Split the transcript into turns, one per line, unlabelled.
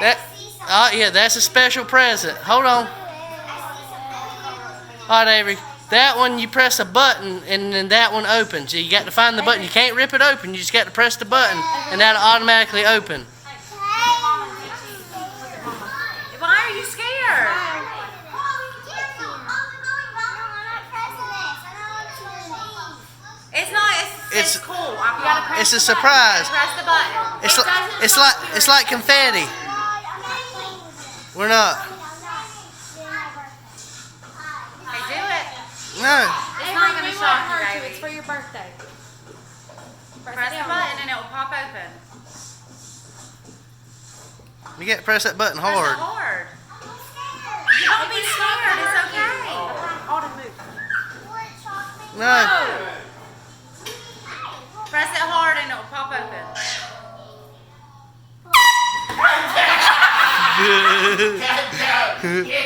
That, oh yeah, that's a special present. Hold on. All right, Avery. That one you press a button and then that one opens. You got to find the button. You can't rip it open. You just got to press the button and that'll automatically open.
Why are you scared? It's not. It's cool.
It's a surprise.
Press the button.
It's like confetti. We're not.
Hey, do it.
No.
It's not going to shock you, baby.
It's for your birthday.
Press the button and it will pop open.
You got to press that button
Press
hard.
it hard. Don't be scared. It's okay.
No.
Press it hard and it will pop open.
Good job. Yeah.